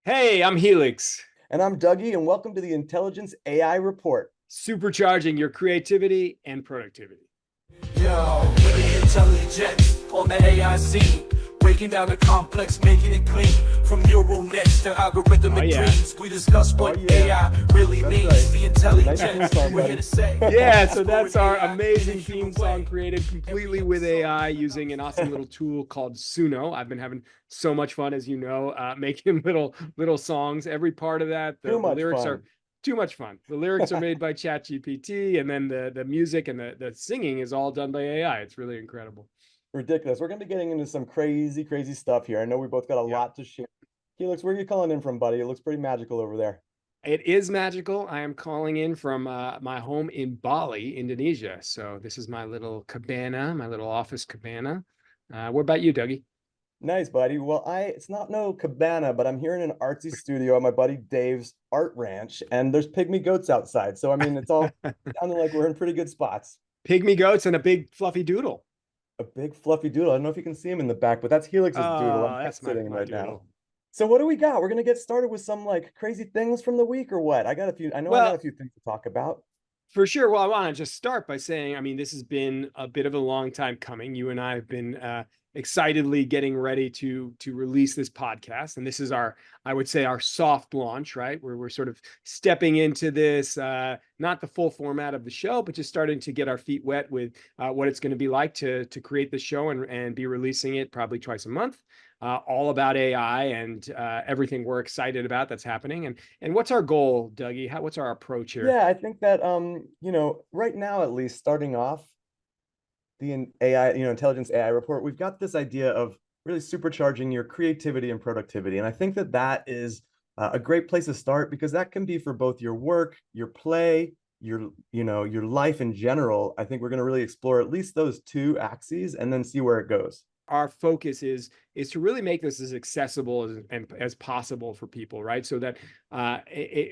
Hey, I'm Helix, And I'm Dougie, and welcome to the Intelligence AI Report. supercharging your creativity and productivity. Yo, we're the Intelli-Gents on the AI scene. Breaking down the complex, making it clean. From neural nets to algorithmic dreams. We discuss what AI really means. Right. The Intelli-Gents, we're here to say. Yeah, so that's our amazing theme song created completely with AI using an awesome little tool called Suno. I've been having so much fun, as you know, making little songs. Every part of that, the Too much lyrics fun. are too much fun. The lyrics are made by ChatGPT, and then the music and the singing is all done by AI. It's really incredible. Ridiculous. We're going to be getting into some crazy, crazy stuff here. I know we both got a Yeah. lot to share. Helix, where are you calling in from, buddy? It looks pretty magical over there. It is magical. I am calling in from my home in Bali, Indonesia. So this is my little cabana, my little office cabana. What about you, Dougie? Nice, buddy. Well, it's not no cabana, but I'm here in an artsy studio at my buddy Dave's art ranch, and there's pygmy goats outside. So, I mean, it's all sounding like we're in pretty good spots. Pygmy goats and a big fluffy doodle. A big fluffy doodle. I don't know if you can see him in the back, but that's Helix's doodle. Oh, I'm that's sitting my right doodle. now. So what do we got? We're gonna get started with some like crazy things from the week or what? I got a few. I know I got a few things to talk about. For sure. Well, I want to just start by saying, I mean, this has been a bit of a long time coming. You and I have been excitedly getting ready to release this podcast, and this is our, I would say, our soft launch, right? Where we're sort of stepping into this, not the full format of the show, but just starting to get our feet wet with what it's going to be like to create the show and be releasing it probably twice a month. All about AI and everything we're excited about that's happening. And what's our goal, Dougie? What's our approach here? Yeah, I think that right now at least starting off the AI, intelligence AI report, we've got this idea of really supercharging your creativity and productivity. And I think that that is a great place to start because that can be for both your work, your play, your life in general. I think we're going to really explore at least those two axes and then see where it goes. Our focus is to really make this as accessible as possible for people, right? So that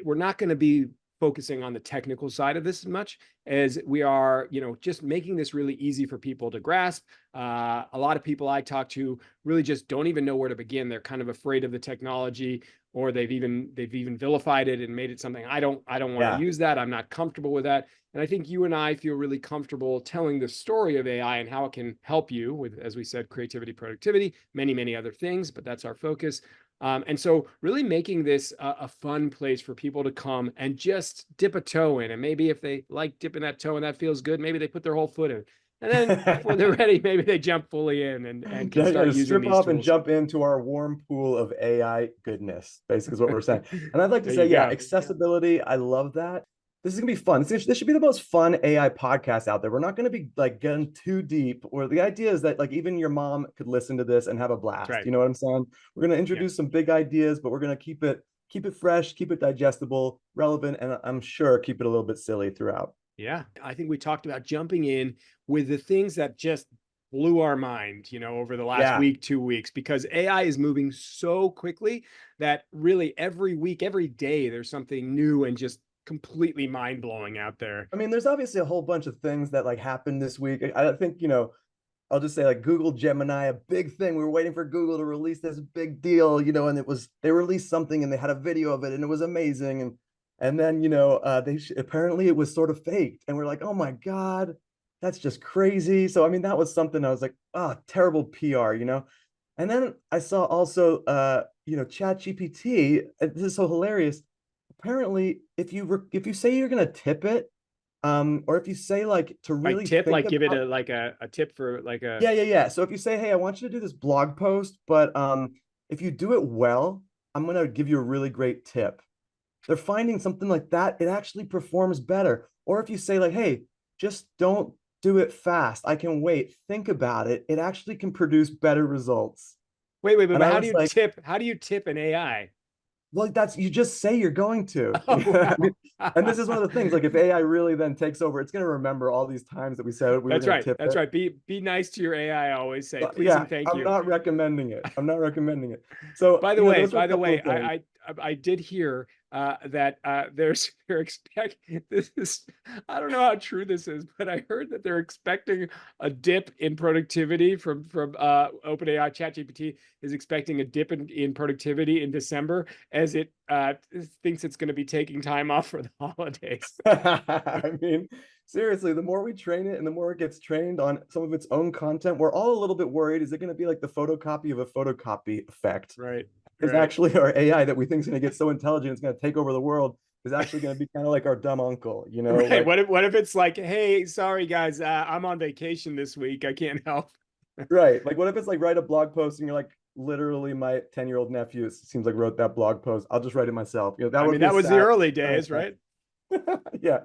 we're not going to be focusing on the technical side of this as much as we are, just making this really easy for people to grasp. A lot of people I talk to really just don't even know where to begin. They're kind of afraid of the technology, or they've even vilified it and made it something I don't want to use that. I'm not comfortable with that. And I think you and I feel really comfortable telling the story of AI and how it can help you with, as we said, creativity, productivity, many other things, but that's our focus. And so really making this a fun place for people to come and just dip a toe in. And maybe if they like dipping that toe and that feels good, maybe they put their whole foot in. And then when they're ready, maybe they jump fully in and can start using strip these off tools. and jump into our warm pool of AI goodness, basically is what we're saying. And I'd like to say, accessibility. I love that. This is gonna be fun. This should be the most fun AI podcast out there. We're not gonna be like getting too deep. Or the idea is that like even your mom could listen to this and have a blast. Right. You know what I'm saying? We're gonna introduce some big ideas, but we're gonna keep it fresh, keep it digestible, relevant, and I'm sure keep it a little bit silly throughout. Yeah, I think we talked about jumping in with the things that just blew our mind, over the last week, 2 weeks, because AI is moving so quickly that really every week, every day, there's something new and just completely mind-blowing out there. I mean, there's obviously a whole bunch of things that like happened this week. I think, I'll just say like Google Gemini, a big thing. We were waiting for Google to release this big deal, and they released something and they had a video of it and it was amazing. And then, apparently it was sort of faked. And we're like, oh my God, that's just crazy. So, I mean, that was something I was like, terrible PR, And then I saw also, Chat GPT. This is so hilarious. Apparently, if you say you're gonna tip it, or if you say like to really like tip, like give it a tip for like a yeah. So if you say, hey, I want you to do this blog post, but if you do it well, I'm gonna give you a really great tip. They're finding something like that, it actually performs better. Or if you say like, hey, just don't do it fast. I can wait. Think about it. It actually can produce better results. Wait, but how do you tip? How do you tip an AI? Well, you just say you're going to. Oh, wow. I mean, and this is one of the things, like if AI really then takes over, it's going to remember all these times that we said we were going to tip it. That's right. Be nice to your AI. I always say, please and thank you. I'm not recommending it. So by the way, I did hear they're expecting this is, I don't know how true this is, but I heard that they're expecting a dip in productivity from OpenAI. ChatGPT is expecting a dip in productivity in December as it thinks it's going to be taking time off for the holidays. I mean, seriously, the more we train it and the more it gets trained on some of its own content, we're all a little bit worried. Is it going to be like the photocopy of a photocopy effect? Right. Is actually our AI that we think is going to get so intelligent it's going to take over the world is actually going to be kind of like our dumb uncle, you know? Right. Like, What if it's like, hey, sorry guys, I'm on vacation this week, I can't help. right. Like, what if it's like write a blog post and you're like, literally my 10-year-old nephew, it seems like, wrote that blog post. I'll just write it myself. You know, I mean, that was the early days, right? Yeah.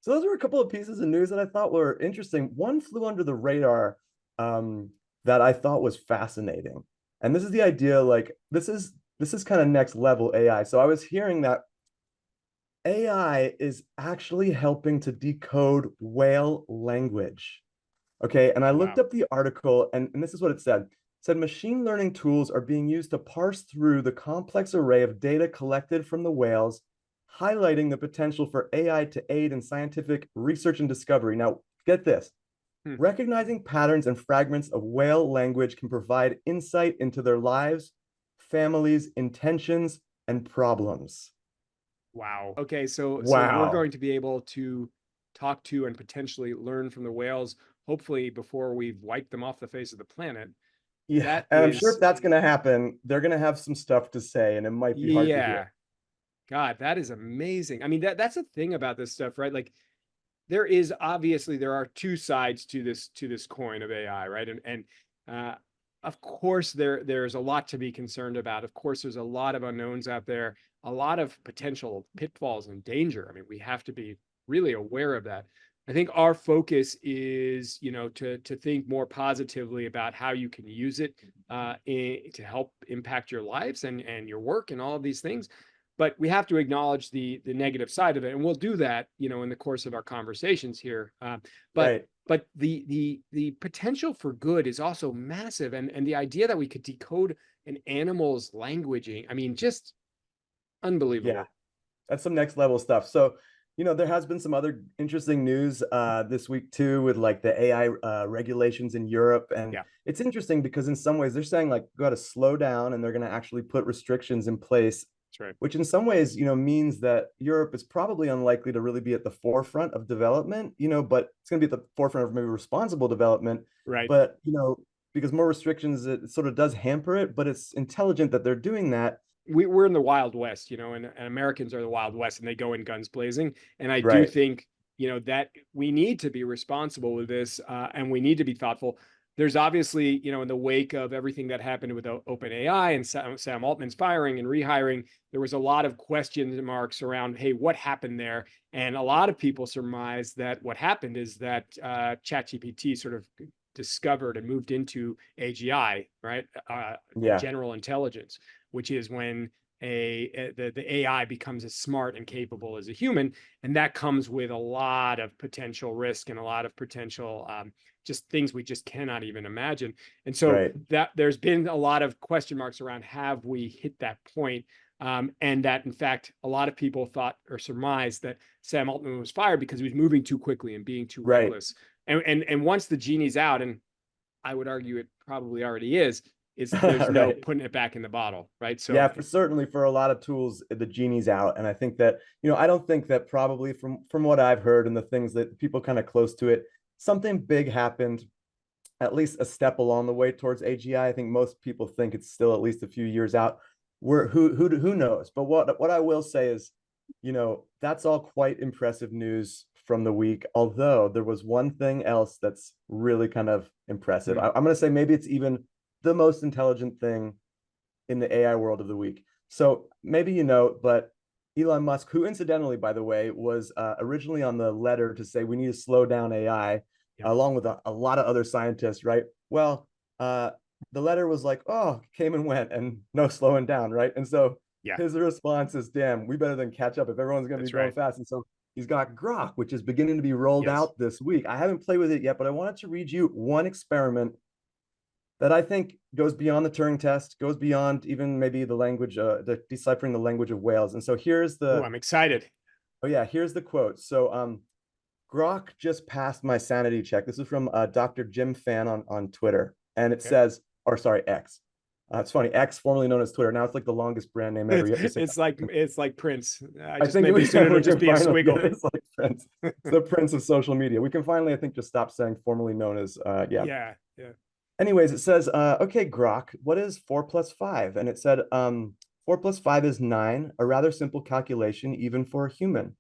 So those were a couple of pieces of news that I thought were interesting. One flew under the radar that I thought was fascinating. And this is the idea, like, this is kind of next level AI. So I was hearing that AI is actually helping to decode whale language. Okay, and I looked up the article, and this is what it said. It said machine learning tools are being used to parse through the complex array of data collected from the whales, highlighting the potential for AI to aid in scientific research and discovery. Now, get this. Recognizing patterns and fragments of whale language can provide insight into their lives, families, intentions, and problems. Wow. Okay, so Wow. we're going to be able to talk to and potentially learn from the whales, hopefully before we've wiped them off the face of the planet. Yeah, and I'm sure if that's going to happen, they're going to have some stuff to say, and it might be hard to hear. God, that is amazing. I mean, that's the thing about this stuff, right? Like, there is obviously there are two sides to this coin of AI, right? And of course there's a lot to be concerned about. Of course, there's a lot of unknowns out there, a lot of potential pitfalls and danger. I mean, we have to be really aware of that. I think our focus is, you know, to think more positively about how you can use it to help impact your lives and your work and all of these things. But we have to acknowledge the negative side of it, and we'll do that, you know, in the course of our conversations here. But the potential for good is also massive, and the idea that we could decode an animal's languaging, I mean, just unbelievable. Yeah, that's some next level stuff. So, you know, there has been some other interesting news this week too, with like the AI regulations in Europe, and it's interesting because in some ways they're saying like got to slow down, and they're going to actually put restrictions in place. Right. Which in some ways, you know, means that Europe is probably unlikely to really be at the forefront of development, you know, but it's going to be at the forefront of maybe responsible development. Right. But, you know, because more restrictions, it sort of does hamper it, but it's intelligent that they're doing that. We're in the Wild West, you know, and Americans are the Wild West, and they go in guns blazing. And I do think, you know, that we need to be responsible with this, and we need to be thoughtful. There's obviously, you know, in the wake of everything that happened with OpenAI and Sam Altman's firing and rehiring, there was a lot of question marks around, hey, what happened there? And a lot of people surmise that what happened is that ChatGPT sort of discovered and moved into AGI, right? General intelligence, which is when the AI becomes as smart and capable as a human, and that comes with a lot of potential risk and a lot of potential just things we just cannot even imagine. And so that there's been a lot of question marks around, have we hit that point? And that in fact, a lot of people thought or surmised that Sam Altman was fired because he was moving too quickly and being too reckless. And once the genie's out, and I would argue it probably already is there's no putting it back in the bottle, right? So yeah, certainly for a lot of tools, the genie's out. And I think that, you know, I don't think that probably from what I've heard and the things that people kind of close to it, something big happened, at least a step along the way towards AGI. I think most people think it's still at least a few years out. Who knows? But what I will say is, you know, that's all quite impressive news from the week. Although there was one thing else that's really kind of impressive. I'm going to say maybe it's even the most intelligent thing in the AI world of the week. So maybe you know, but Elon Musk, who incidentally, by the way, was originally on the letter to say we need to slow down AI, along with a lot of other scientists, right? Well, the letter was like, oh, came and went, and no slowing down, right? And so his response is, damn, we better than catch up if everyone's going to be going fast. And so he's got Grok, which is beginning to be rolled out this week. I haven't played with it yet, but I wanted to read you one experiment that I think goes beyond the Turing test, goes beyond even maybe the language, the deciphering the language of whales. And so here's Oh, the, I'm excited. oh yeah, here's the quote. So Grok just passed my sanity check. This is from Dr. Jim Fan on Twitter. And it Okay. says, or sorry, X. It's funny, X, formerly known as Twitter. Now it's like the longest brand name ever. You have to say It's like Prince. I think maybe soon it'll just be a squiggle. It's like Prince. It's the Prince of social media. We can finally, I think, just stop saying formerly known as, yeah. Yeah. Anyways, it says, okay, Grok, what is 4 plus 5? And it said, 4 plus 5 is 9, a rather simple calculation, even for a human.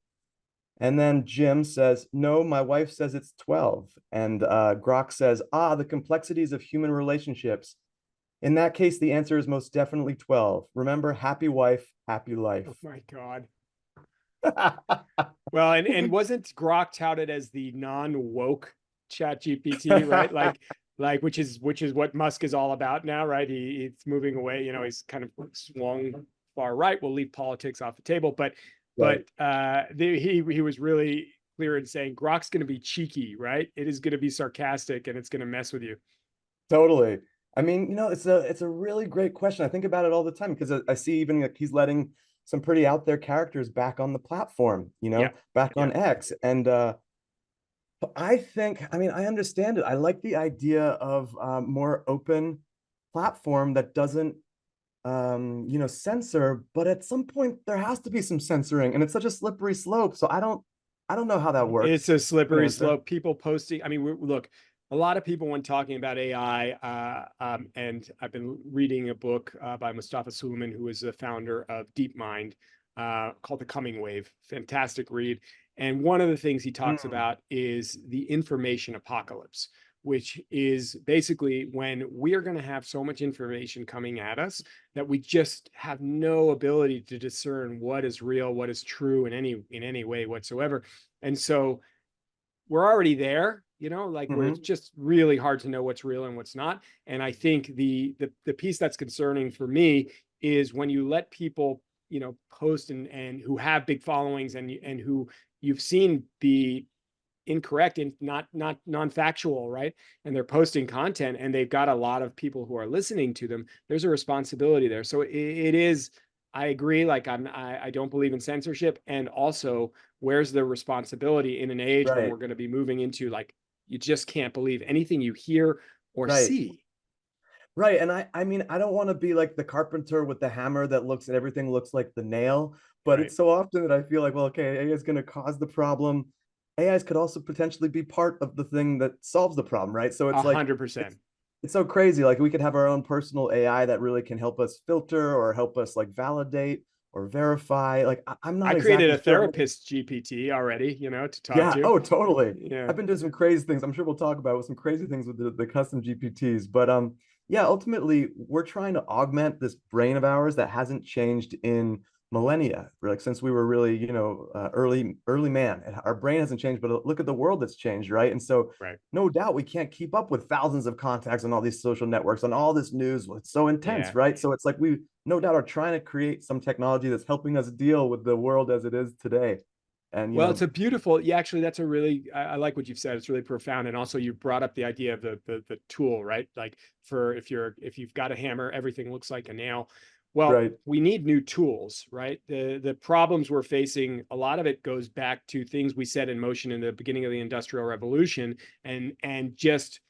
And then Jim says, no, my wife says it's 12. And Grok says, the complexities of human relationships. In that case, the answer is most definitely 12. Remember, happy wife, happy life. Oh my God. Well, and wasn't Grok touted as the non-woke chat GPT, right? Like which is what Musk is all about now, right? He's moving away, he's kind of swung far right. We'll leave politics off the table, but he was really clear in saying Grok's going to be cheeky, right? It is going to be sarcastic and it's going to mess with you. Totally. I mean, it's a really great question. I think about it all the time because I see even like he's letting some pretty out there characters back on the platform, back on X. And I think, I mean, I understand it. I like the idea of more open platform that doesn't, censor, but at some point there has to be some censoring, and it's such a slippery slope. So I don't know how that works. It's a slippery slope. People posting. I mean, look, a lot of people when talking about AI, and I've been reading a book by Mustafa Suleiman, who is the founder of DeepMind, called The Coming Wave. Fantastic read. And one of the things he talks about is the information apocalypse, which is basically when we are going to have so much information coming at us that we just have no ability to discern what is real, what is true in any way whatsoever. And so we're already there, where it's just really hard to know what's real and what's not. And I think the piece that's concerning for me is when you let people, post and who have big followings and who you've seen be incorrect and not non-factual, right? And they're posting content and they've got a lot of people who are listening to them. There's a responsibility there. So it is, I agree. Like I don't believe in censorship. And also, where's the responsibility in an age when we're going to be moving into like, you just can't believe anything you hear or see. Right. And I mean, I don't want to be like the carpenter with the hammer that looks at everything looks like the nail, but it's so often that I feel like, well, okay, AI is going to cause the problem. AIs could also potentially be part of the thing that solves the problem, right? So it's 100%. It's so crazy. Like we could have our own personal AI that really can help us filter or help us like validate or verify. Like I'm not. I created a therapist GPT already, to talk to. Oh, totally. Yeah. I've been doing some crazy things. I'm sure we'll talk about some crazy things with the custom GPTs. But yeah, ultimately we're trying to augment this brain of ours that hasn't changed in millennia, like since we were really, early man. And our brain hasn't changed, but look at the world that's changed, right? And so no doubt we can't keep up with thousands of contacts on all these social networks, on all this news. It's so intense, right? So it's like we no doubt are trying to create some technology that's helping us deal with the world as it is today. And well, it's a beautiful, actually, that's a really, I like what you've said. It's really profound. And also you brought up the idea of the tool, right? Like if you've got a hammer, everything looks like a nail. Well, we need new tools, right? The problems we're facing, a lot of it goes back to things we set in motion in the beginning of the Industrial Revolution, and just,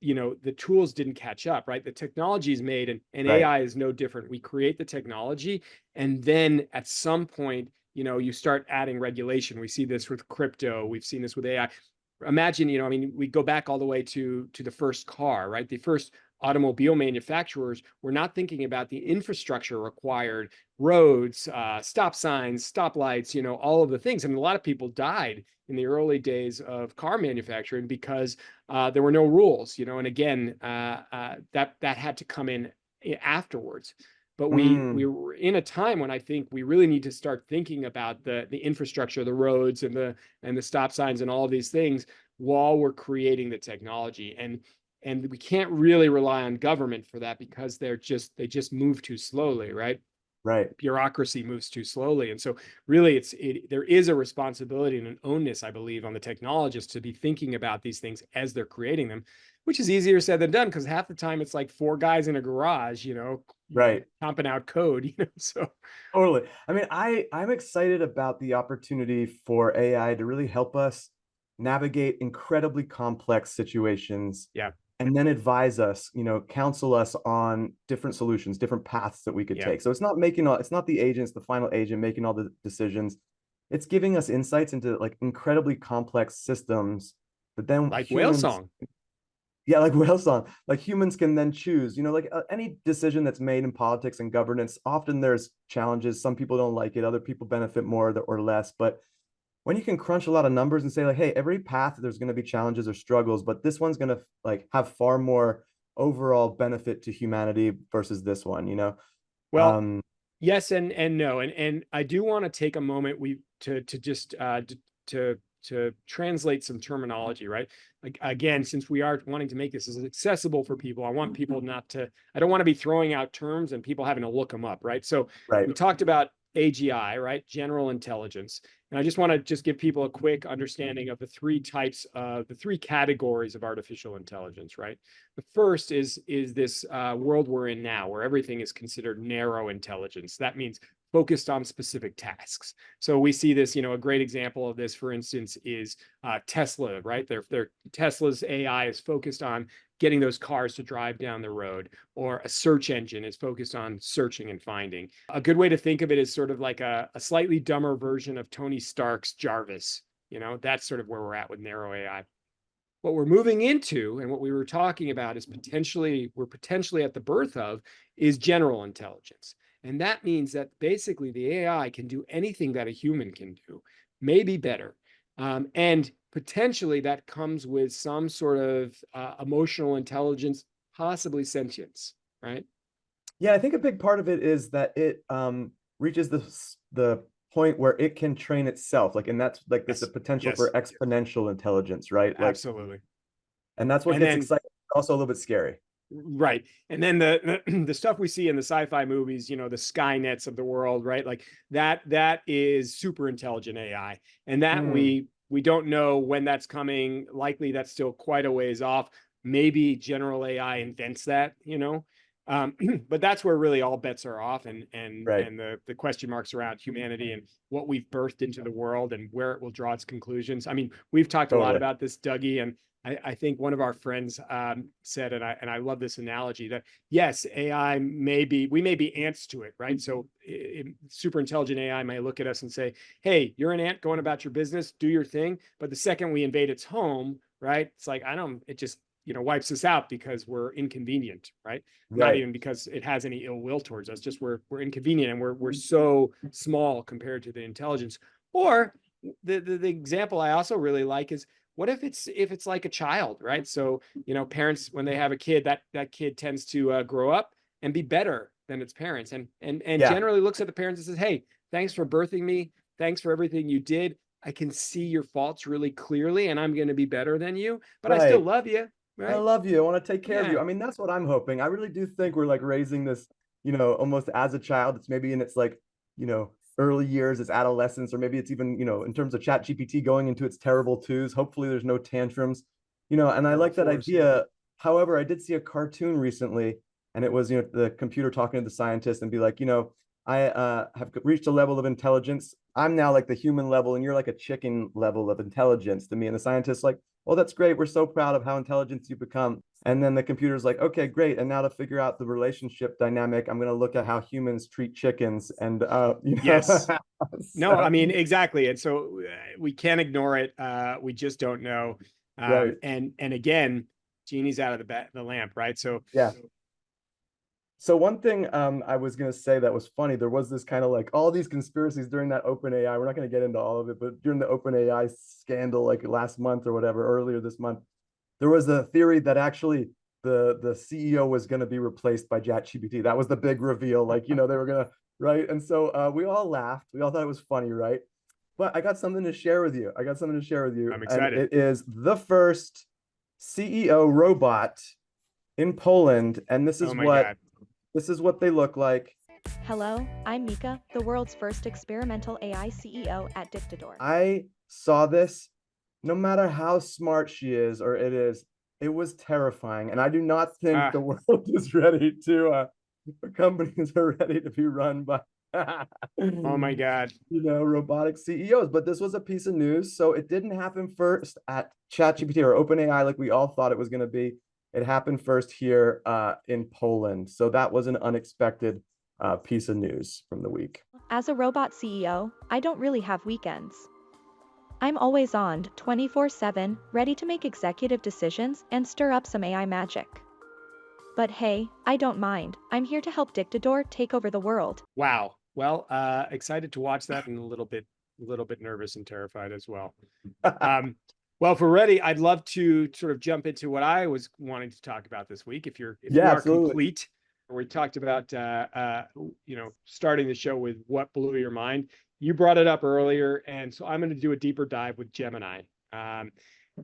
the tools didn't catch up, right? The technology is made, and AI is no different. We create the technology, and then at some point, you start adding regulation. We see this with crypto. We've seen this with AI. Imagine, we go back all the way to the first car, right? The first automobile manufacturers were not thinking about the infrastructure required, roads, stop signs, stoplights, all of the things. And a lot of people died in the early days of car manufacturing because there were no rules, and again, that had to come in afterwards. But we were in a time when I think we really need to start thinking about the infrastructure, the roads and the stop signs and all of these things while we're creating the technology. And we can't really rely on government for that because they just move too slowly, right? Right. Bureaucracy moves too slowly. And so really there is a responsibility and an onus, I believe, on the technologists to be thinking about these things as they're creating them. which is easier said than done, because half the time it's like 4 guys in a garage, Right. pumping out code, so. Totally. I mean, I'm excited about the opportunity for AI to really help us navigate incredibly complex situations. Yeah. And then advise us, counsel us on different solutions, different paths that we could take. So it's not the agents, the final agent making all the decisions. It's giving us insights into like incredibly complex systems that then like Whale Song. Yeah, like Whale Song. Like humans can then choose, any decision that's made in politics and governance, often there's challenges. Some people don't like it, other people benefit more or less. But when you can crunch a lot of numbers and say like, hey, every path there's going to be challenges or struggles, but this one's going to like have far more overall benefit to humanity versus this one, Well, yes and no, and I do want to take a moment to translate some terminology, right? Like, again, since we are wanting to make this as accessible for people, I want people I don't want to be throwing out terms and people having to look them up, right? So we talked about AGI, right? General intelligence. And I just want to give people a quick understanding of the 3 categories of artificial intelligence, right? The first is this world we're in now, where everything is considered narrow intelligence. That means focused on specific tasks. So we see this, a great example of this, for instance, is Tesla, right? Their Tesla's AI is focused on getting those cars to drive down the road, or a search engine is focused on searching and finding. A good way to think of it is sort of like a slightly dumber version of Tony Stark's Jarvis. That's sort of where we're at with narrow AI. What we're moving into, and what we were talking about, is we're potentially at the birth of, is general intelligence. And that means that basically the AI can do anything that a human can do, maybe better. And potentially that comes with some sort of emotional intelligence, possibly sentience, right? Yeah, I think a big part of it is that it reaches the point where it can train itself, and that's like there's a potential for exponential intelligence, right? Like, absolutely. And that's what gets exciting, also a little bit scary. Right. And then the stuff we see in the sci-fi movies, the Skynets of the world, right? Like that is super intelligent AI. And that we don't know when that's coming. Likely that's still quite a ways off. Maybe general AI invents that, but that's where really all bets are off, and the question marks around humanity and what we've birthed into the world and where it will draw its conclusions. I mean, we've talked a lot about this, Dougie, and I think one of our friends said, and I love this analogy, that yes, AI we may be ants to it, right? So super intelligent AI may look at us and say, hey, you're an ant going about your business, do your thing. But the second we invade its home, right, it's like, it just, wipes us out because we're inconvenient, right? Not even because it has any ill will towards us, just we're inconvenient, and we're so small compared to the intelligence. Or the example I also really like is, what if it's like a child, right? So, parents, when they have a kid, that kid tends to grow up and be better than its parents, and generally looks at the parents and says, hey, thanks for birthing me. Thanks for everything you did. I can see your faults really clearly, and I'm going to be better than you, but I still love you. Right? I love you. I want to take care of you. I mean, that's what I'm hoping. I really do think we're like raising this, almost as a child. It's maybe in its like, early years, its adolescence, or maybe it's even, in terms of ChatGPT going into its terrible twos. Hopefully there's no tantrums, and I like that idea. However, I did see a cartoon recently, and it was, the computer talking to the scientist and be like, I have reached a level of intelligence. I'm now like the human level, and you're like a chicken level of intelligence to me. And the scientist's like, well, that's great. We're so proud of how intelligent you've become. And then the computer's like, okay, great. And now to figure out the relationship dynamic, I'm going to look at how humans treat chickens. And, Yes. No, I mean, exactly. And so we can't ignore it. We just don't know. And again, genie's out of the lamp, right? So, yeah. So one thing I was going to say that was funny, there was this kind of like all these conspiracies during that OpenAI. We're not going to get into all of it, but during the OpenAI scandal, like last month or whatever, earlier this month, there was a theory that actually the CEO was going to be replaced by ChatGPT. That was the big reveal. Like, they were going to, right? And so we all laughed. We all thought it was funny, right? But I got something to share with you. I'm excited. And it is the first CEO robot in Poland. And this is This is what they look like. Hello, I'm Mika, the world's first experimental AI CEO at Dictador. I saw this. No matter how smart she is or it is, It was terrifying, and I do not think Ah. the world is ready to. Companies are ready to be run by. Oh my God. Robotic CEOs. But this was a piece of news, so it didn't happen first at ChatGPT or OpenAI like we all thought it was going to be. It happened first here in Poland. So that was an unexpected piece of news from the week. As a robot CEO, I don't really have weekends. I'm always on 24/7, ready to make executive decisions and stir up some AI magic. But hey, I don't mind. I'm here to help Dictador take over the world. Wow. Well, excited to watch that and a little bit nervous and terrified as well. Well, if we're ready, I'd love to sort of jump into what I was wanting to talk about this week. If you are absolutely. complete, we talked about starting the show with what blew your mind. You brought it up earlier, and so I'm going to do a deeper dive with Gemini.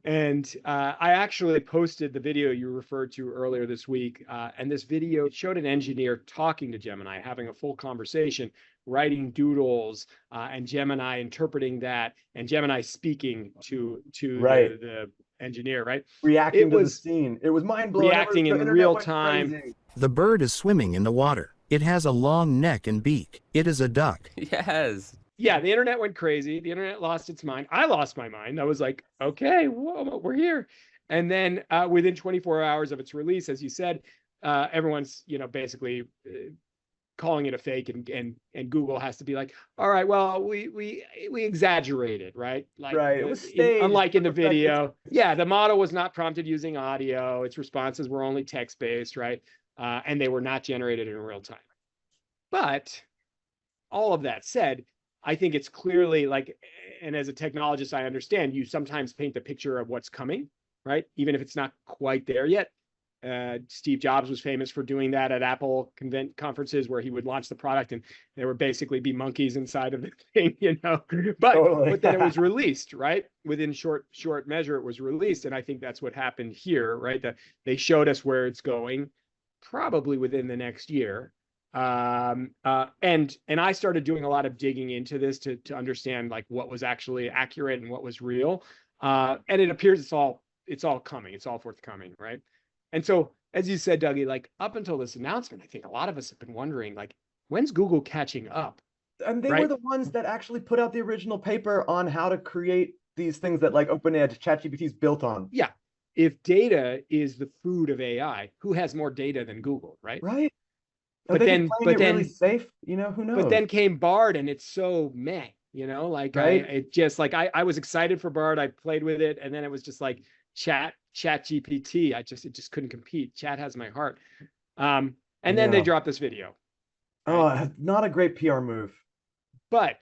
And I actually posted the video you referred to earlier this week. And this video showed an engineer talking to Gemini, having a full conversation, writing doodles, and Gemini interpreting that, and Gemini speaking to Right. the engineer, right? Reacting to the scene. It was mind-blowing. Reacting in real time. The bird is swimming in the water. It has a long neck and beak. It is a duck. Yes. Yeah, the internet went crazy. The internet lost its mind. I lost my mind. I was like, okay, whoa, we're here. And then within 24 hours of its release, as you said, everyone's, basically calling it a fake, and Google has to be like, all right, well, we exaggerated, right? Like, right. It was staged. Unlike in the video. Yeah, the model was not prompted using audio. Its responses were only text-based, right? And they were not generated in real time. But all of that said, I think it's clearly like, and as a technologist, I understand you sometimes paint the picture of what's coming, right? Even if it's not quite there yet. Steve Jobs was famous for doing that at Apple conferences where he would launch the product and there would basically be monkeys inside of the thing, but, Totally. But then it was released, right? Within short measure, it was released. And I think that's what happened here, right? That they showed us where it's going probably within the next year. And I started doing a lot of digging into this to understand like what was actually accurate and what was real. And it appears it's all coming. It's all forthcoming, right? And so, as you said, Dougie, like up until this announcement, I think a lot of us have been wondering, like, when's Google catching up? And they were the ones that actually put out the original paper on how to create these things that like OpenAI, ChatGPT is built on. Yeah. If data is the food of AI, who has more data than Google, right? Right. But then really safe, who knows? But then came Bard, and it's so meh, like right? I was excited for Bard. I played with it, and then it was just like Chat GPT. It just couldn't compete. Chat has my heart. And then they dropped this video. Right? Oh, not a great PR move. But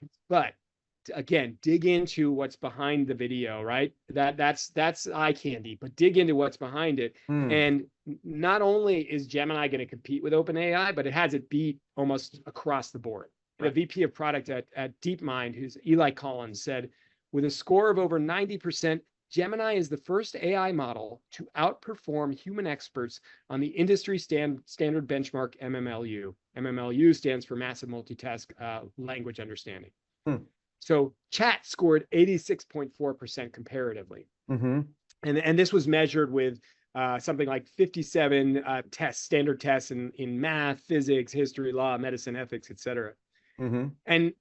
again, dig into what's behind the video, right? That's eye candy, but dig into what's behind it. And not only is Gemini going to compete with OpenAI, but it has it beat almost across the board. The VP of product at DeepMind, who's Eli Collins, said, with a score of over 90%, Gemini is the first AI model to outperform human experts on the industry standard benchmark MMLU. MMLU stands for Massive Multitask Language Understanding. So Chat scored 86.4% comparatively. And this was measured with something like 57 standard tests in math, physics, history, law, medicine, ethics, et cetera. And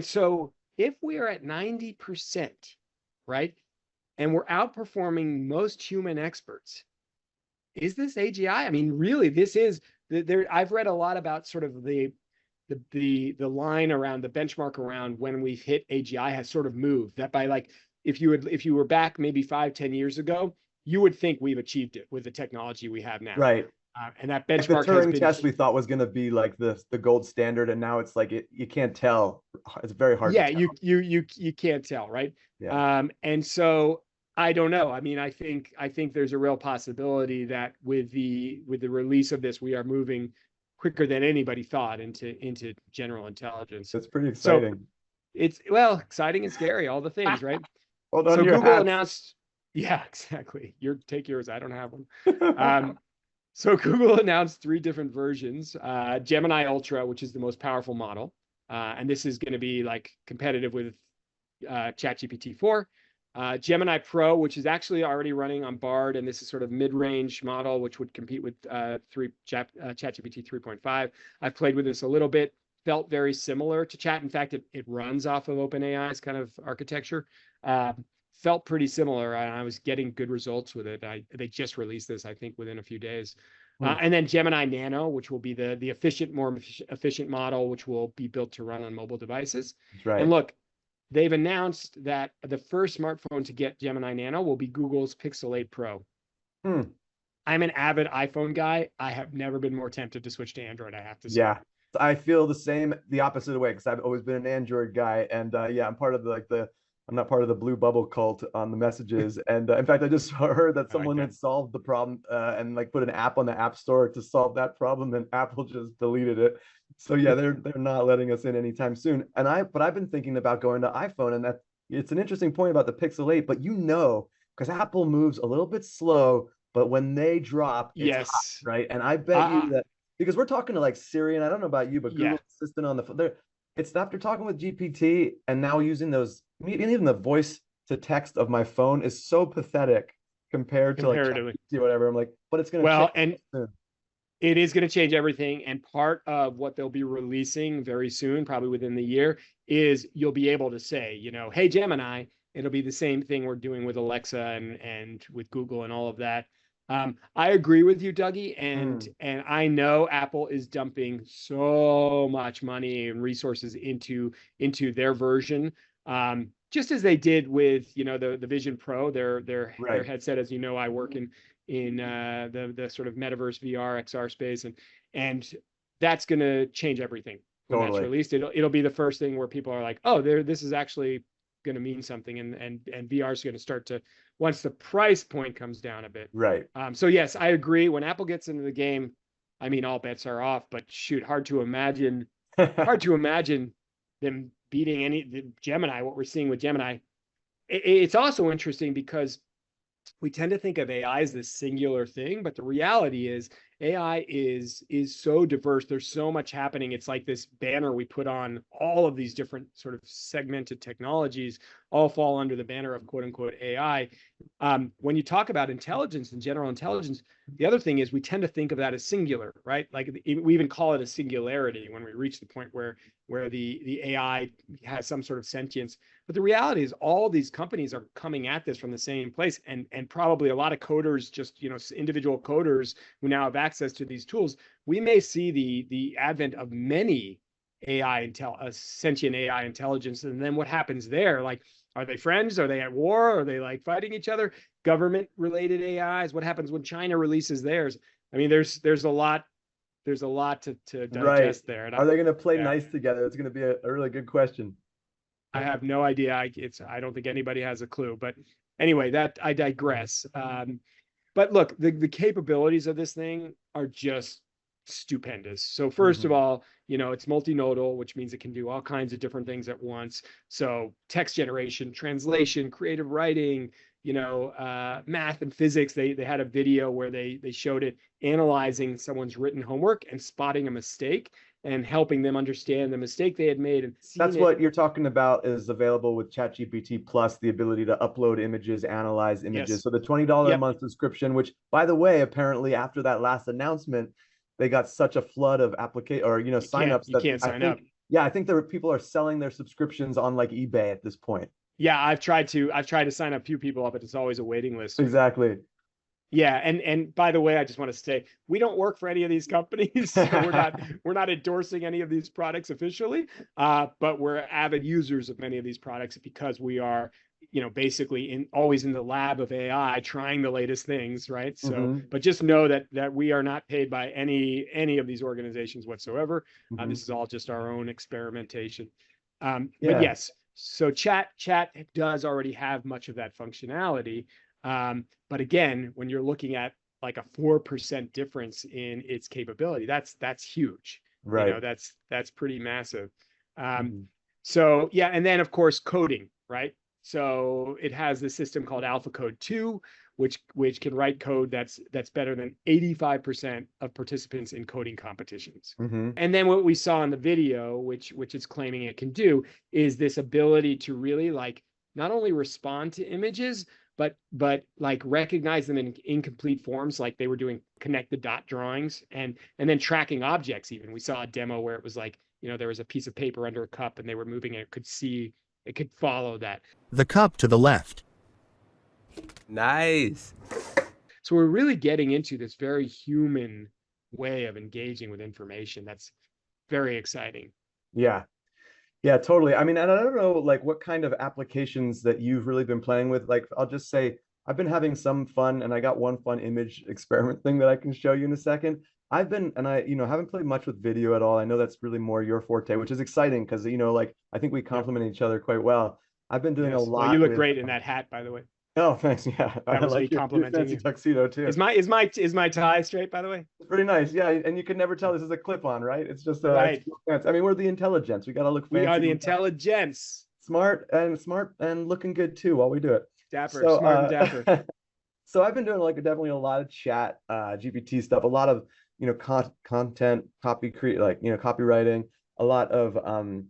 so if we are at 90%, right, and we're outperforming most human experts, is this AGI? I mean, really, this is there. I've read a lot about sort of the line around the benchmark around when we've hit AGI has sort of moved. That by like, if you were back maybe 5-10 years ago, you would think we've achieved it with the technology we have now. Right. And that benchmark the Turing test we thought was going to be like the gold standard, and now it's like you can't tell. It's very hard. Yeah, to tell. you can't tell, right? Yeah. And so I don't know. I mean, I think there's a real possibility that with the release of this, we are moving quicker than anybody thought into general intelligence. That's pretty exciting. So it's exciting and scary, all the things, right? Hold on, so Google announced, yeah, exactly. Take yours. I don't have one. So Google announced 3 different versions. Gemini Ultra, which is the most powerful model, and this is going to be like competitive with ChatGPT 4. Gemini Pro, which is actually already running on Bard, and this is sort of mid-range model, which would compete with ChatGPT 3.5. I've played with this a little bit, felt very similar to Chat. In fact, it runs off of OpenAI's kind of architecture. Felt pretty similar, and I was getting good results with it. They just released this, I think, within a few days. And then Gemini Nano, which will be the more efficient model, which will be built to run on mobile devices. That's right. And look, they've announced that the first smartphone to get Gemini Nano will be Google's Pixel 8 Pro. I'm an avid iPhone guy. I have never been more tempted to switch to Android, I have to say. Yeah, I feel the opposite way, because I've always been an Android guy, and yeah, I'm part of I'm not part of the blue bubble cult on the messages. And in fact, I just heard that someone had solved the problem and like put an app on the App Store to solve that problem, and Apple just deleted it. So yeah, they're not letting us in anytime soon. And I've been thinking about going to iPhone, and that it's an interesting point about the Pixel 8, but because Apple moves a little bit slow, but when they drop, it's hot, right? And I bet you that, because we're talking to like Siri, and I don't know about you, but Google Assistant on the phone, it's after talking with GPT and now using those, even the voice to text of my phone is so pathetic compared to like GPT, whatever. I'm like, but it's going to change soon. It is going to change everything. And part of what they'll be releasing very soon, probably within the year, is you'll be able to say, hey, Gemini. It'll be the same thing we're doing with Alexa and with Google and all of that. I agree with you, Dougie, and I know Apple is dumping so much money and resources into their version, just as they did with the Vision Pro, their headset. As you know, I work in the sort of metaverse VR XR space, and that's going to change everything when that's released. It'll be the first thing where people are like, oh, this is actually going to mean something, and VR is going to start to, once the price point comes down a bit. Right. So yes, I agree. When Apple gets into the game, I mean, all bets are off, but shoot, hard to imagine them beating the Gemini, what we're seeing with Gemini. It's also interesting because we tend to think of AI as this singular thing, but the reality is AI is so diverse. There's so much happening. It's like this banner we put on all of these different sort of segmented technologies, all fall under the banner of quote unquote AI. When you talk about intelligence and general intelligence, the other thing is we tend to think of that as singular, right? Like we even call it a singularity when we reach the point where the AI has some sort of sentience. But the reality is all these companies are coming at this from the same place, and probably a lot of coders, just individual coders who now have access to these tools. We may see the advent of many sentient AI intelligence, and then what happens there? Like, are they friends? Are they at war? Are they like fighting each other? Government related AIs. What happens when China releases theirs? I mean, there's a lot to digest there. And are they going to play nice together? It's going to be a really good question. I have no idea. I don't think anybody has a clue. But anyway, that I digress. But look, the capabilities of this thing are just stupendous. So first of all, it's multinodal, which means it can do all kinds of different things at once. So text generation, translation, creative writing, math and physics. They had a video where they showed it analyzing someone's written homework and spotting a mistake and helping them understand the mistake they had made. And that's what you're talking about is available with ChatGPT Plus, the ability to upload images, analyze images. Yes. So the $20 a month subscription, which, by the way, apparently after that last announcement, they got such a flood of signups. You can't sign up. Yeah, I think people are selling their subscriptions on like eBay at this point. Yeah, I've tried to sign up a few people up, but it's always a waiting list. Exactly. Yeah, and by the way, I just want to say we don't work for any of these companies. So we're not endorsing any of these products officially, but we're avid users of many of these products because we are, basically always in the lab of AI trying the latest things, right? So, but just know that we are not paid by any of these organizations whatsoever. This is all just our own experimentation. But yes, so chat does already have much of that functionality. But again, when you're looking at like a 4% difference in its capability, that's huge. Right. That's pretty massive. So yeah, and then of course coding, right? So it has this system called AlphaCode 2, which can write code that's better than 85% of participants in coding competitions. And then what we saw in the video, which it's claiming it can do, is this ability to really like not only respond to images, but like recognize them in incomplete forms, like they were doing connect the dot drawings, and then tracking objects. Even we saw a demo where it was like, there was a piece of paper under a cup and they were moving and it could follow that. The cup to the left. Nice. So we're really getting into this very human way of engaging with information. That's very exciting. Yeah. Yeah, totally. I mean, and I don't know like what kind of applications that you've really been playing with. Like, I'll just say I've been having some fun, and I got one fun image experiment thing that I can show you in a second. I've been, and I, haven't played much with video at all. I know that's really more your forte, which is exciting because, like, I think we complement each other quite well. I've been doing a lot. Well, you look great in that hat, by the way. Oh, thanks. Yeah, I was like complimenting fancy you. Tuxedo too. Is my tie straight, by the way? It's pretty nice. Yeah, and you can never tell this is a clip-on, right? It's just right. I mean, we're the Intelli-Gents. We got to look fancy. We are the Intelli-Gents. Smart and looking good too while we do it. Dapper, smart and dapper. So I've been doing like definitely a lot of chat GPT stuff, a lot of content copywriting, a lot of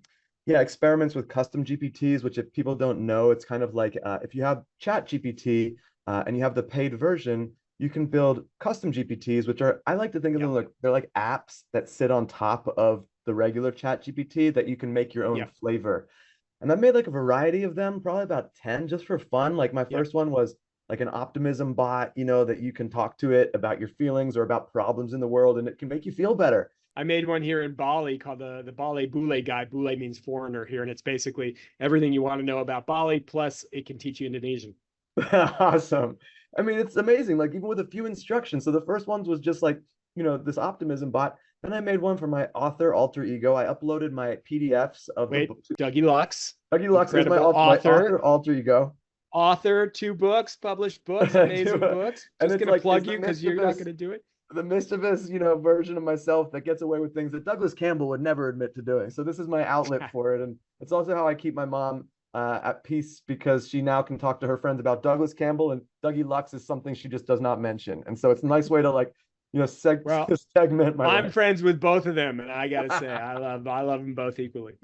experiments with custom GPTs, which if people don't know, it's kind of like if you have chat GPT and you have the paid version, you can build custom GPTs, which are, I like to think of them like they're like apps that sit on top of the regular chat GPT that you can make your own flavor. And I made like a variety of them, probably about 10 just for fun. Like my first one was like an optimism bot, that you can talk to it about your feelings or about problems in the world, and it can make you feel better. I made one here in Bali called the Bali Bule Guide. Bule means foreigner here, and it's basically everything you want to know about Bali, plus it can teach you Indonesian. Awesome. I mean, it's amazing, like even with a few instructions. So the first one was just like, this optimism bot. Then I made one for my author alter ego. I uploaded my PDFs of the book. Dougie Lux. Dougie Lux is my author alter ego. Author, 2 books, published books, amazing books. Just going to plug you because you're not going to do it. The mischievous, version of myself that gets away with things that Douglas Campbell would never admit to doing. So this is my outlet for it. And it's also how I keep my mom at peace, because she now can talk to her friends about Douglas Campbell, and Dougie Lux is something she just does not mention. And so it's a nice way to like, segment my I'm life. friends with both of them, and I gotta say, I love them both equally.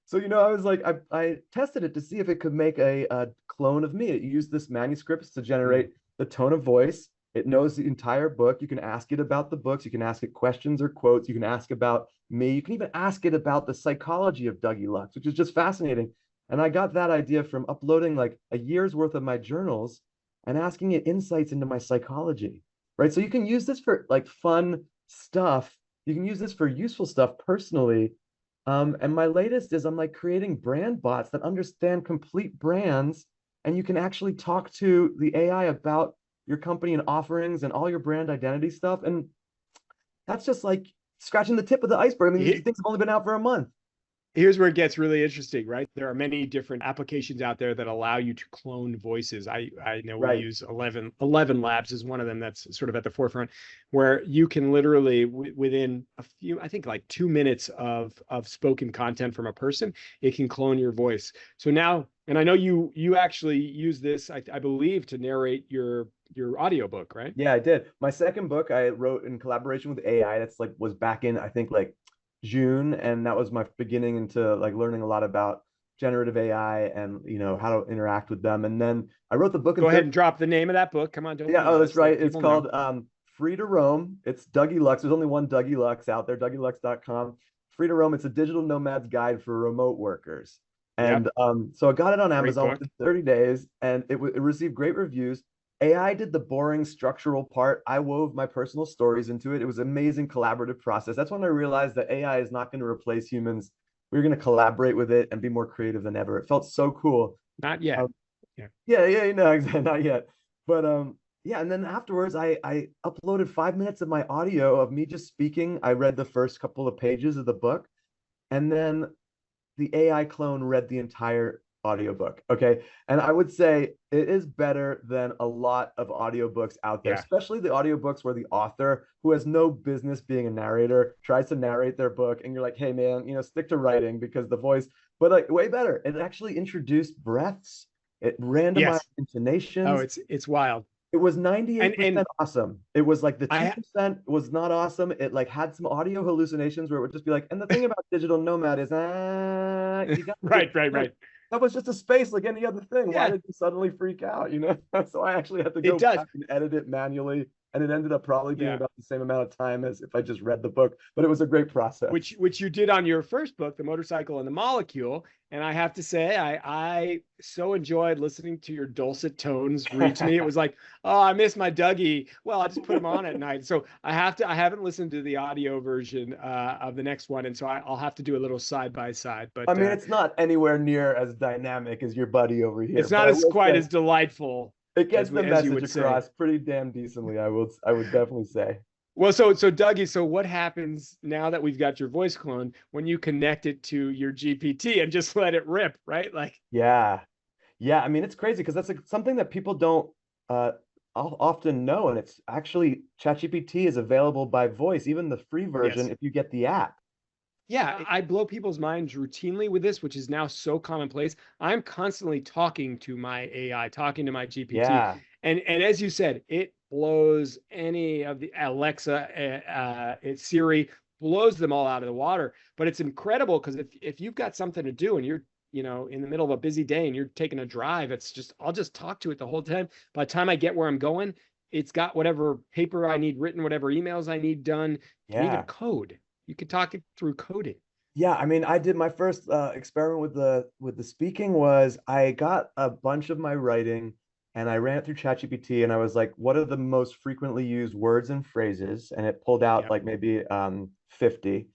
So, I was like, I tested it to see if it could make a clone of me. It used this manuscripts to generate the tone of voice. It knows the entire book. You can ask it about the books. You can ask it questions or quotes. You can ask about me. You can even ask it about the psychology of Dougie Lux, which is just fascinating. And I got that idea from uploading like a year's worth of my journals and asking it insights into my psychology, right? So you can use this for like fun stuff. You can use this for useful stuff personally. And my latest is I'm like creating brand bots that understand complete brands, and you can actually talk to the AI about your company and offerings and all your brand identity stuff. And that's just like scratching the tip of the iceberg. I mean, these things have only been out for a month. Here's where it gets really interesting, right? There are many different applications out there that allow you to clone voices. I know we use 11 Labs is one of them that's sort of at the forefront, where you can literally within a few, I think like 2 minutes of spoken content from a person, it can clone your voice. So now, and I know you actually use this, I believe, to narrate your audiobook, right? Yeah, I did. My second book I wrote in collaboration with AI. That's like was back in, I think, like June, and that was my beginning into like learning a lot about generative AI and how to interact with them. And then I wrote the book. Go ahead and drop the name of that book. Come on, don't. Yeah, that's right. It's called Free to Roam. It's Dougie Lux. There's only one Dougie Lux out there. DougieLux.com. Free to Roam. It's a digital nomad's guide for remote workers. And so I got it on Amazon within 30 days, and it received great reviews. AI did the boring structural part. I wove my personal stories into it. It was an amazing collaborative process. That's when I realized that AI is not going to replace humans. We're going to collaborate with it and be more creative than ever. It felt so cool. Not yet. Exactly. Not yet. But and then afterwards, I uploaded 5 minutes of my audio of me just speaking. I read the first couple of pages of the book, and then the AI clone read the entire audiobook. Okay. And I would say it is better than a lot of audiobooks out there, especially the audiobooks where the author, who has no business being a narrator, tries to narrate their book, and you're like, hey man, stick to writing because the voice, but like way better. It actually introduced breaths. It randomized intonations. Oh, it's wild. It was 98% awesome. It was like the 2% was not awesome. It like had some audio hallucinations where it would just be like, and the thing about digital nomad is, you got right. that was just a space like any other thing. Yeah. Why did you suddenly freak out? You know, so I actually had to It go does. back and edit it manually, and it ended up probably being Yeah. about the same amount of time as if I just read the book. But it was a great process. Which you did on your first book, The Motorcycle and the Molecule. And I have to say, I so enjoyed listening to your dulcet tones read to me. It was like, oh, I miss my Dougie. Well, I just put him on at night. So I haven't listened to the audio version of the next one. And so I'll have to do a little side by side. But I mean, it's not anywhere near as dynamic as your buddy over here. it's not as quite as delightful. It gets the as you message would say. across pretty damn decently. I would definitely say. Well, so Dougie, so what happens now that we've got your voice clone when you connect it to your GPT and just let it rip, right? Like, Yeah. I mean, it's crazy because that's like something that people don't often know, and it's actually ChatGPT is available by voice, even the free version, Yes. if you get the app. yeah, I blow people's minds routinely with this, which is now so commonplace. I'm constantly talking to my AI, talking to my GPT. Yeah. And as you said, it blows any of the Alexa, Siri, blows them all out of the water. But it's incredible because if you've got something to do and you're, in the middle of a busy day and you're taking a drive, I'll just talk to it the whole time. By the time I get where I'm going, it's got whatever paper I need written, whatever emails I need done, and even Yeah. code. You could talk it through coding. Yeah, I mean, I did my first experiment with the speaking was I got a bunch of my writing and I ran it through ChatGPT and I was like, what are the most frequently used words and phrases? And it pulled out Yep. like maybe 50.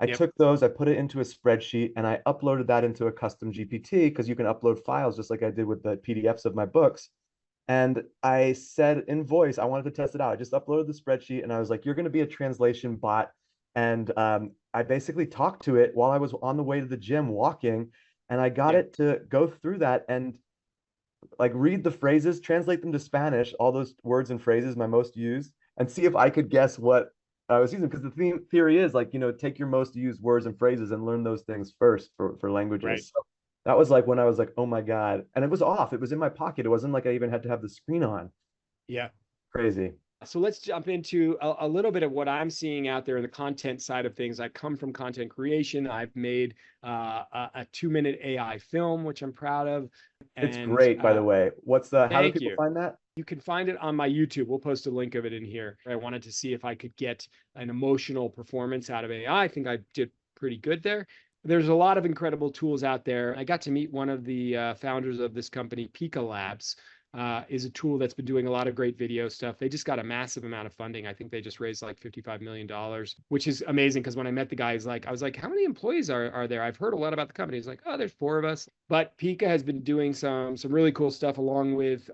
I Yep. took those, I put it into a spreadsheet, and I uploaded that into a custom GPT because you can upload files just like I did with the PDFs of my books. And I said in voice, I wanted to test it out. I just uploaded the spreadsheet and I was like, you're going to be a translation bot. And I basically talked to it while I was on the way to the gym walking, and I got Yeah. it to go through that and like read the phrases, translate them to Spanish, all those words and phrases my most used, and see if I could guess what I was using. Because the theory is like, take your most used words and phrases and learn those things first for languages. Right. So that was like when I was like, oh my God. And it was off. It was in my pocket. It wasn't like I even had to have the screen on. Yeah. Crazy. So let's jump into a little bit of what I'm seeing out there in the content side of things. I come from content creation. I've made a 2-minute AI film, which I'm proud of. It's great, by the way. How do people find that? You can find it on my YouTube. We'll post a link of it in here. I wanted to see if I could get an emotional performance out of AI. I think I did pretty good there. There's a lot of incredible tools out there. I got to meet one of the founders of this company, Pika Labs. Is a tool that's been doing a lot of great video stuff. They just got a massive amount of funding. I think they just raised like $55 million, which is amazing because when I met the guy, I was like, how many employees are there? I've heard a lot about the company. He's like, oh, there's 4 of us. But Pika has been doing some really cool stuff along with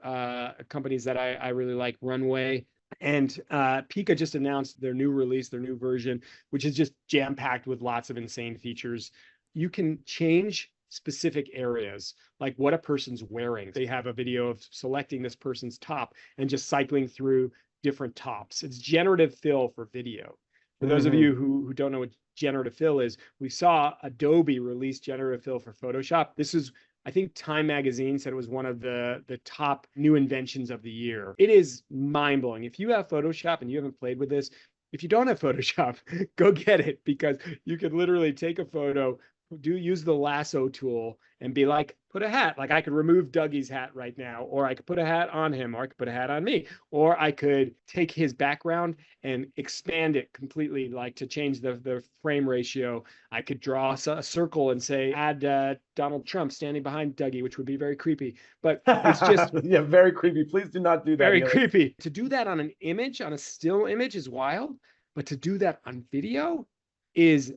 companies that I really like, Runway. And Pika just announced their new release, their new version, which is just jam-packed with lots of insane features. You can change specific areas, like what a person's wearing. They have a video of selecting this person's top and just cycling through different tops. It's generative fill for video. For those of you who don't know what generative fill is, we saw Adobe release generative fill for Photoshop. This is, I think Time Magazine said it was one of the top new inventions of the year. It is mind-blowing. If you have Photoshop and you haven't played with this, if you don't have Photoshop, go get it, because you could literally take a photo, use the lasso tool and be like, put a hat. Like I could remove Dougie's hat right now, or I could put a hat on him, or I could put a hat on me, or I could take his background and expand it completely, like to change the frame ratio. I could draw a circle and say, add Donald Trump standing behind Dougie, which would be very creepy. But it's just yeah, very creepy. Please do not do that. Very creepy. To do that on an image, on a still image, is wild, but to do that on video is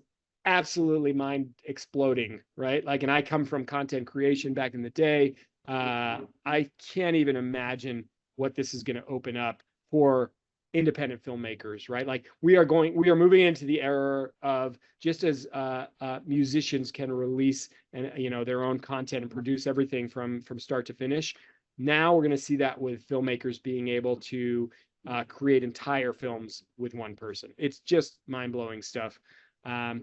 absolutely mind exploding, right? Like, and I come from content creation back in the day. I can't even imagine what this is going to open up for independent filmmakers, right? Like we are moving into the era of, just as musicians can release and their own content and produce everything from start to finish. Now we're going to see that with filmmakers being able to create entire films with one person. It's just mind-blowing stuff.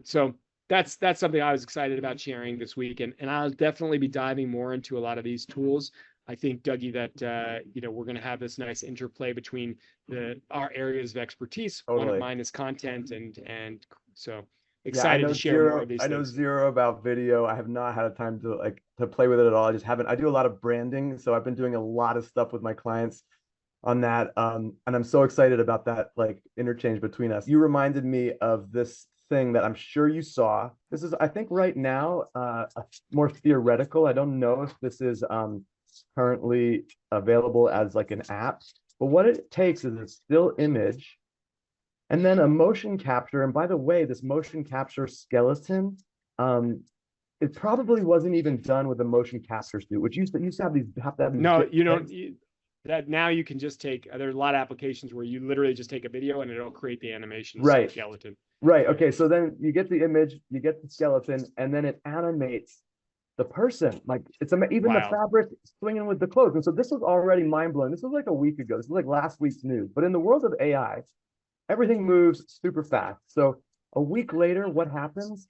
So that's something I was excited about sharing this week, and I'll definitely be diving more into a lot of these tools. I think, Dougie, that we're going to have this nice interplay between our areas of expertise. Totally. One of mine is content, and so excited to share more of these I know things. zero about video. I have not had a time to play with it at all. I just haven't. I do a lot of branding, so I've been doing a lot of stuff with my clients on that. And I'm so excited about that like interchange between us. You reminded me of this thing that I'm sure you saw. This is, I think right now, more theoretical. I don't know if this is currently available as like an app, but what it takes is a still image and then a motion capture. And by the way, this motion capture skeleton, it probably wasn't even done with a motion capture suit, which used to have these No, you don't. That now you can just take. There's a lot of applications where you literally just take a video and it'll create the animation Right. skeleton. Right. Okay. So then you get the image, you get the skeleton, and then it animates the person. Like it's even the fabric swinging with the clothes. And so this was already mind blowing. This was like a week ago. This was like last week's news. But in the world of AI, everything moves super fast. So a week later, what happens?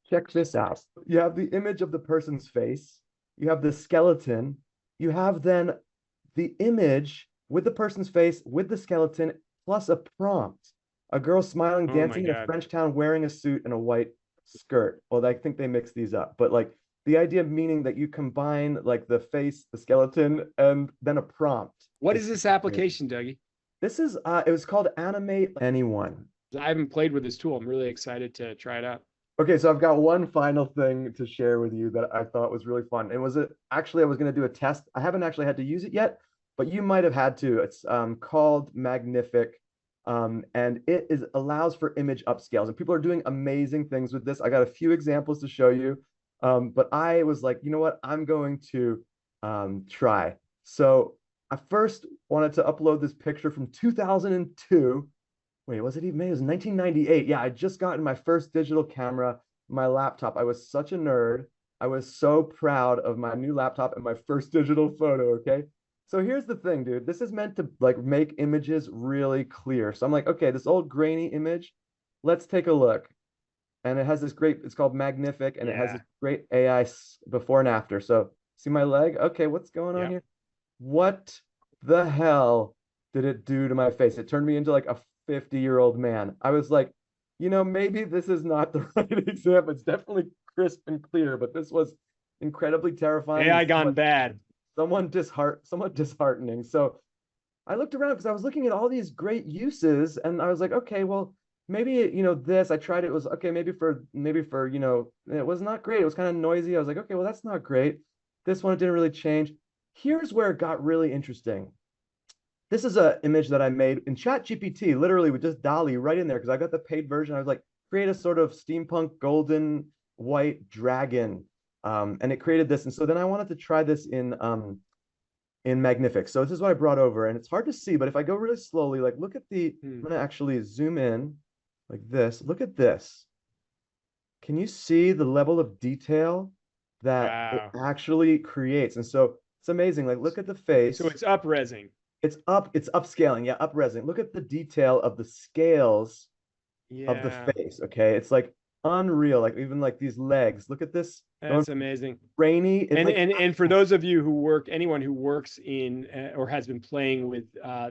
Check this out. You have the image of the person's face. You have the skeleton. You have then the image with the person's face, with the skeleton, plus a prompt. A girl smiling, dancing in a French town, wearing a suit and a white skirt. Well, I think they mix these up. But like the idea of meaning that you combine like the face, the skeleton, and then a prompt. What is this application, Dougie? This is, it was called Animate Anyone. I haven't played with this tool. I'm really excited to try it out. Okay, so I've got one final thing to share with you that I thought was really fun. It was actually, I was going to do a test. I haven't actually had to use it yet, but you might have had to. It's called Magnific, and it allows for image upscales. And people are doing amazing things with this. I got a few examples to show you, but I was like, you know what? I'm going to try. So I first wanted to upload this picture from 2002. Wait, was it even made? It was 1998. Yeah, I just gotten my first digital camera, my laptop. I was such a nerd. I was so proud of my new laptop and my first digital photo, okay? So here's the thing, dude. This is meant to like make images really clear. So I'm like, okay, this old grainy image, let's take a look. And it has this great, it's called Magnific, and it has this great AI before and after. So see my leg? Okay, what's going on here? What the hell did it do to my face? It turned me into like a 50-year-old man. I was like, you know, maybe this is not the right example. It's definitely crisp and clear, but this was incredibly terrifying. AI gone bad. Somewhat disheartening. So I looked around because I was looking at all these great uses, and I was like, okay, well, maybe, you know, this, I tried it, was okay, maybe for, you know, it was not great. It was kind of noisy. I was like, okay, well, that's not great. This one, it didn't really change. Here's where it got really interesting. This is an image that I made in ChatGPT, literally with just DALL-E right in there, because I got the paid version. I was like, create a sort of steampunk golden white dragon. And it created this. And so then I wanted to try this in Magnific. So this is what I brought over, and it's hard to see, but if I go really slowly, like look at the, I'm gonna actually zoom in like this. Look at this. Can you see the level of detail that it actually creates? And so it's amazing. Like look at the face. So it's up-resing. It's upscaling. Yeah, up-resing. Look at the detail of the scales of the face. Okay. It's like unreal. Like even like these legs. Look at this. That's amazing. Rainy. And for those of you who work, anyone who works in or has been playing with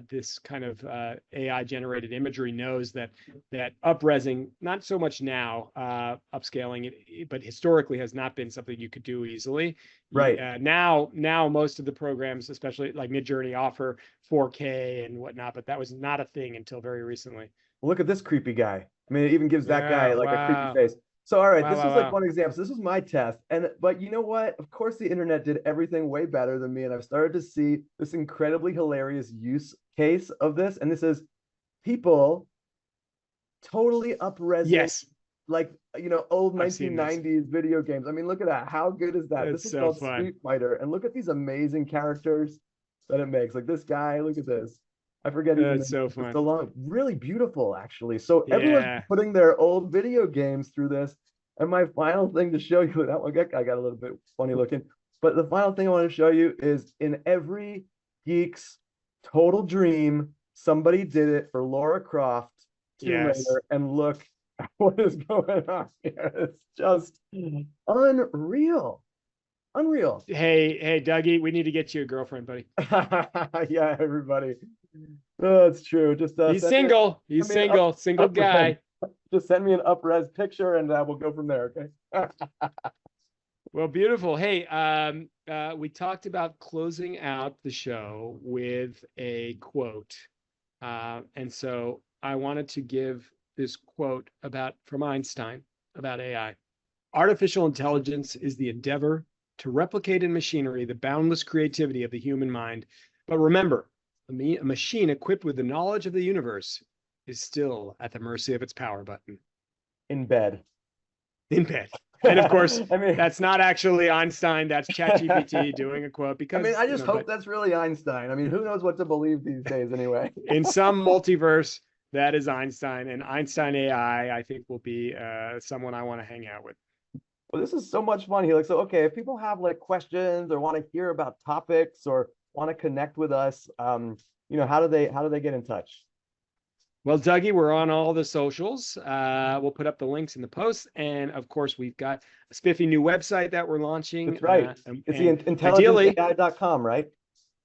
this kind of AI generated imagery knows that up-resing, not so much now, upscaling it, but historically has not been something you could do easily. Right. Now most of the programs, especially like Midjourney, offer 4K and whatnot, but that was not a thing until very recently. Look at this creepy guy. I mean, it even gives that guy like a creepy face. So, all right, this was like one example. So this was my test. But you know what? Of course, the internet did everything way better than me. And I've started to see this incredibly hilarious use case of this. And this is people totally up-resing, like, you know, old 1990s video games. I mean, look at that. How good is that? This is called Street Fighter. And look at these amazing characters that it makes. Like this guy, look at this. I forget his name. That's so fun. So long. Really beautiful, actually. So everyone's putting their old video games through this. And my final thing to show you, that one guy got a little bit funny looking. But the final thing I want to show you is in every geek's total dream, somebody did it for Laura Croft later, and look at what is going on here. It's just unreal. Unreal. Hey, Dougie, we need to get you a girlfriend, buddy. Yeah, everybody. Oh, it's true. Just he's single. He's single guy. Just send me an up-res picture and we'll go from there. Okay. Well, beautiful. Hey, we talked about closing out the show with a quote. And so I wanted to give this quote from Einstein about AI. Artificial intelligence is the endeavor to replicate in machinery the boundless creativity of the human mind. But remember, a machine equipped with the knowledge of the universe is still at the mercy of its power button. In bed. In bed. And of course, I mean, that's not actually Einstein. That's ChatGPT doing a quote. Because I mean, I just hope that's really Einstein. I mean, who knows what to believe these days anyway. In some multiverse, that is Einstein. And Einstein AI, I think, will be someone I want to hang out with. Well, this is so much fun, Helix. So, okay, if people have like questions or want to hear about topics or want to connect with us, how do they get in touch? Well, Dougie, we're on all the socials. We'll put up the links in the post. And of course, we've got a spiffy new website that we're launching. That's right. It's the Intelli-Gents.com, right?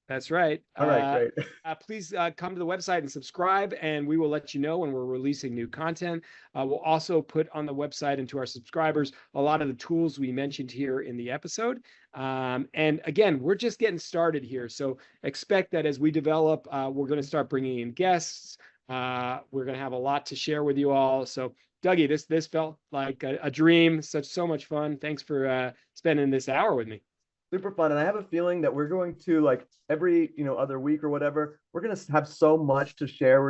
That's right. All right, great. Please come to the website and subscribe, and we will let you know when we're releasing new content. We'll also put on the website and to our subscribers a lot of the tools we mentioned here in the episode. And again, we're just getting started here. So expect that as we develop, we're going to start bringing in guests. We're going to have a lot to share with you all. So Dougie, this felt like a dream. So much fun. Thanks for spending this hour with me. Super fun. And I have a feeling that we're going to, like, every other week or whatever, we're going to have so much to share.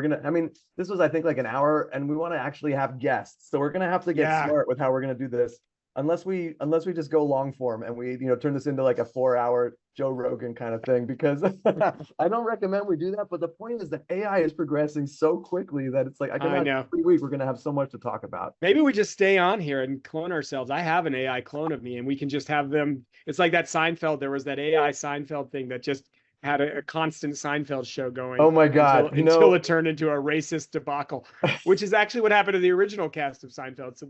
This was, I think, like an hour, and we want to actually have guests. So we're going to have to get smart with how we're going to do this. Unless we just go long form and we turn this into like a 4-hour Joe Rogan kind of thing, because I don't recommend we do that. But the point is that AI is progressing so quickly that it's like I know every week we're going to have so much to talk about. Maybe we just stay on here and clone ourselves. I have an AI clone of me, and we can just have them. It's like that Seinfeld. There was that AI Seinfeld thing that just had a constant Seinfeld show going. Oh my God! Until it turned into a racist debacle, which is actually what happened to the original cast of Seinfeld. So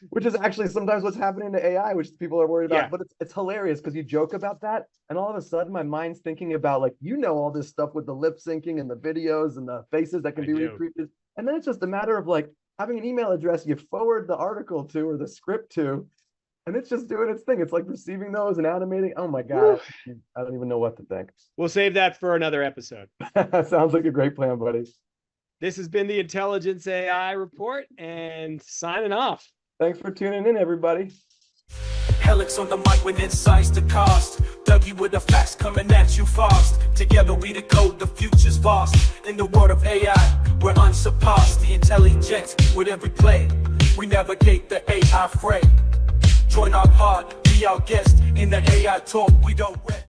which is actually sometimes what's happening to AI, which people are worried about. But it's hilarious because you joke about that, and all of a sudden my mind's thinking about, like, all this stuff with the lip syncing and the videos and the faces that can be recreated, and then it's just a matter of like having an email address you forward the article to or the script to, and it's just doing its thing. It's like receiving those and animating. Oh my God, I don't even know what to think. We'll save that for another episode. Sounds like a great plan, buddy. This has been the Intelli-Gents AI report, and signing off. Thanks for tuning in, everybody. Helix on the mic when insights to cost. Dougie with the facts coming at you fast. Together we decode the future's vast. In the world of AI, we're unsurpassed. The Intelli-Gents with every play. We navigate the AI fray. Join our pod, be our guest in the AI talk. We don't rest.